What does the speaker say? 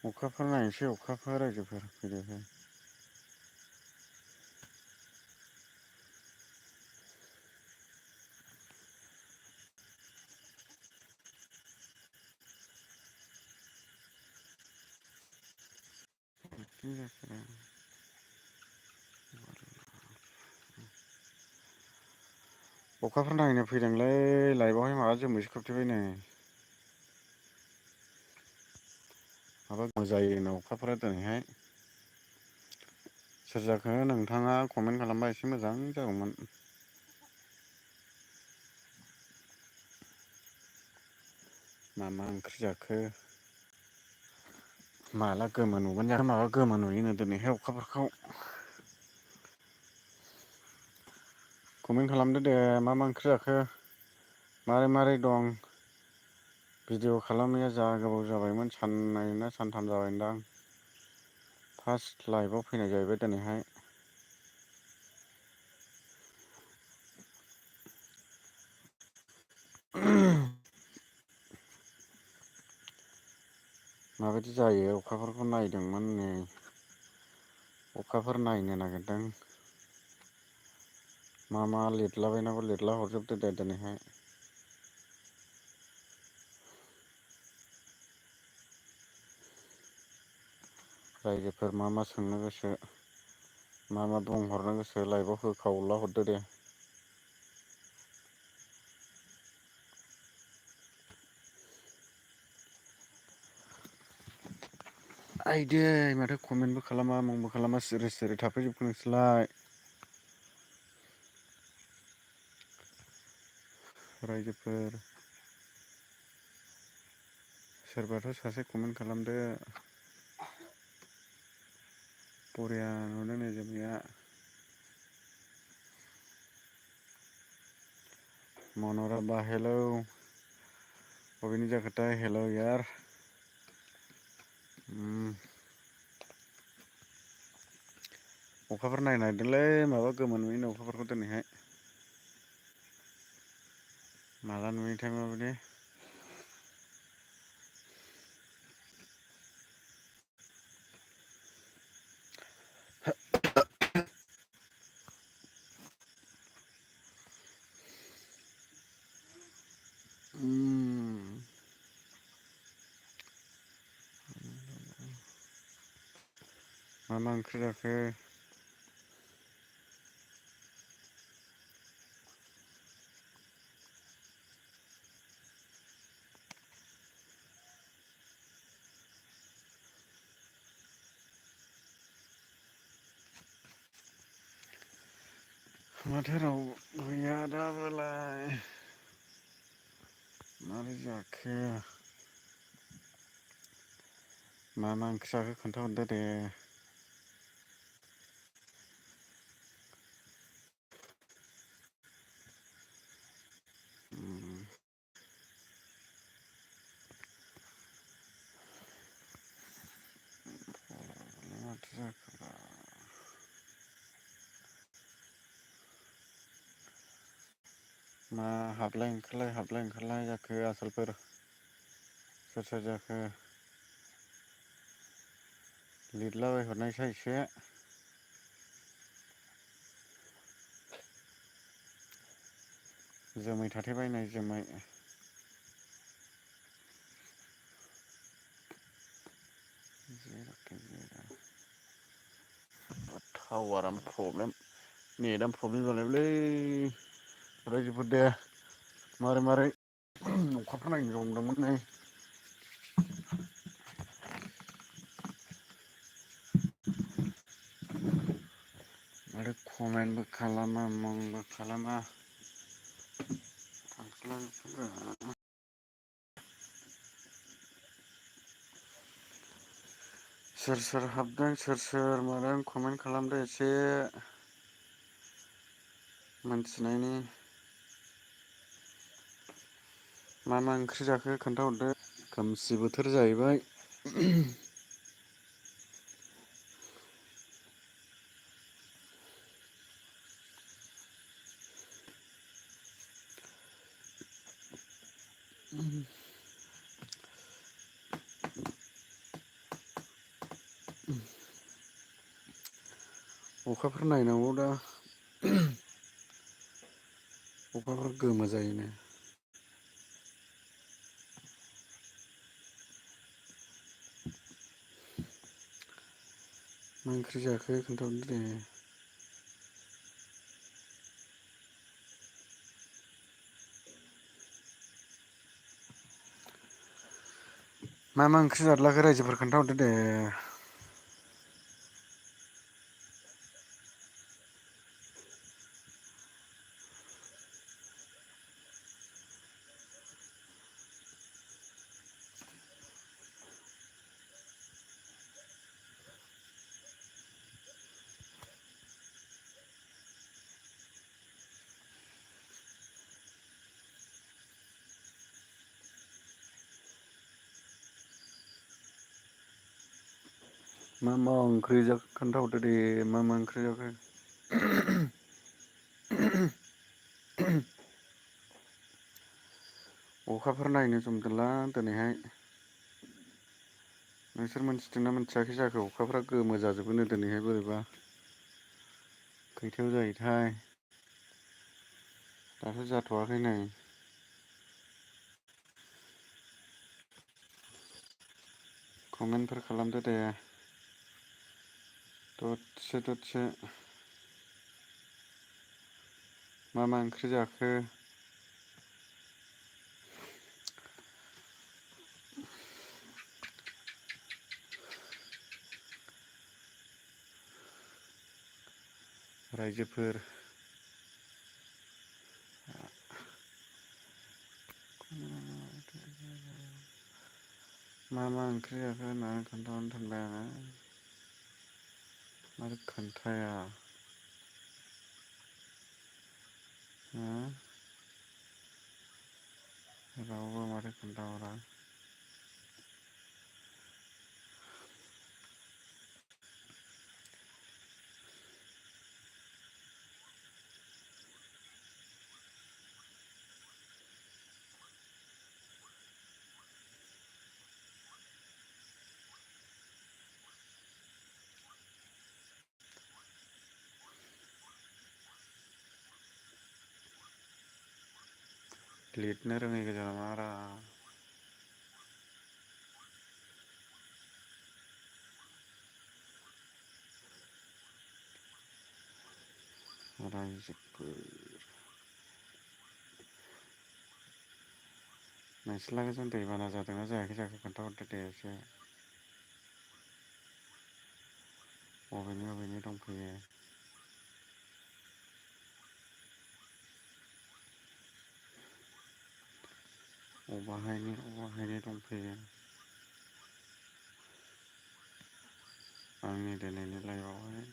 अखाफोर नायनोसै अखाफोर रायजोफोर फैदो। अखाफोर नायनो फैदोंलै लाइभआवहाय माबा जोमैसो खोबथेबाय नै। माबा जायोनो अखाफोरा दिनैहाय। सोर जाखो नोंथाङा कमेन्ट खालामबा एसे मोजां जागौमोन। मा मा ओंख्रि जाखो? माला गोमो नुगोन जाखो माबा गोमो नुयोनो दिनैहाय अखाफोरखौ। कमेन्ट खालामदो दे मा मा ओंख्रि जाखो मारै मारै दं? भिडिअ खालामैया जा गोबाव जाबायमोन साननै ना सानथाम जाबायदां। फार्स्ट लाइभआव फैनाय जाहैबाय दिनैहाय। माबायदि जायो अखाफोरखौ नायदोंमोन नै। अखाफोर नायनो नागिरदों। मा मा लिरलाबायनांगौ लिरला हरजोबदो दे दिनैहाय। रायजोफोर मा मा सोंनो गोसो मा मा बुंहरनो गोसो लाइभआव होख्रावला हरदो दे। आइदै माथो कमेन्टबो खालामा मुंबो खालामा सिरि सिरि थाफैजोबखो नोंसोरलाय। रायजोफोर सोरबाथ' सासे कमेन्ट खालामदो। बरिया नुदों नै जोमैया। मन'राबा हेलौ अबेनि जाखोथाय हेलौ यार। अखाफोर नायनो नागिरदोंलै माबा गोमो नुयोनो अखाफोरखौ दिनैहाय। माला नुयोथाय माबायदि। मा मा ओंख्रि जाखो? माथो राव गैया दाबोलाय। मारै जाखो? मा मा ओंख्रि जाखो खोन्थाहरदो दे। माथो जाखोबा मा हाबलाय ओंखारलाय जाखो आसोलफोर सोर सोर जाखो? लिरलाबायहरनायसाय एसे। जोमै थाथेबाय नै जोमै। टावारानो प्रब्लेम नेटआनो प्रब्लेम जालायबायलै। रायजोफोर दे मारै मारै अखाफोर नायनो होनदोंमोन नै। आरो कमेन्टबो खालामा मुंबो खालामा। सोर सोर हाबदों सोर सोर मादों कमेन्ट खालामदो एसे। मोनथिनायनि। मा मा ओंख्रि जाखो खोन्थाहरदो। खोमसि बोथोर जाहैबाय। अखाफोर नायनांगौ दा अखाफोर गोमो जायोनो। मा ओंख्रि जाखो खोन्थाहरदो दे। मा मा ओंख्रि जादलाखो रायजोफोर खोन्थाहरदो दे। मा मा ओंख्रि जाखो खोन्थाहरदो दे मा मा ओंख्रि जाखो। अखाफोर नायनो जमदोंलां दिनैहाय। नोंसोर मोनथिदोंना मोनथियाखै जाखो अखाफ्रा गोमो जाजोबोनो दिनैहाय बोरैबा। खैथायाव जायोथाय। दाथ' जाथ'वाखै नै। कमेन्टफोर खालामदो दे। दसे दसे। मा मा ओंख्रि जाखो। रायजोफोर। मा मा ओंख्रि जाखो होननानै खोन्थाहरनो थिनबाय आङो। माथो खोन्थाया। हो। रावबो माथो खोन्थाहरा। लिरनो रोङै गोजा नामारा। रायजोफोर। नोंसोरलागोजों दैबाना जादोंना जायाखै जाखो खोन्थाहरदो दे एसे। अबेनि अबेनि दंफैयो। अबाहायनि दंफैयो। आंनि दिनैनि लाइफआवहाय।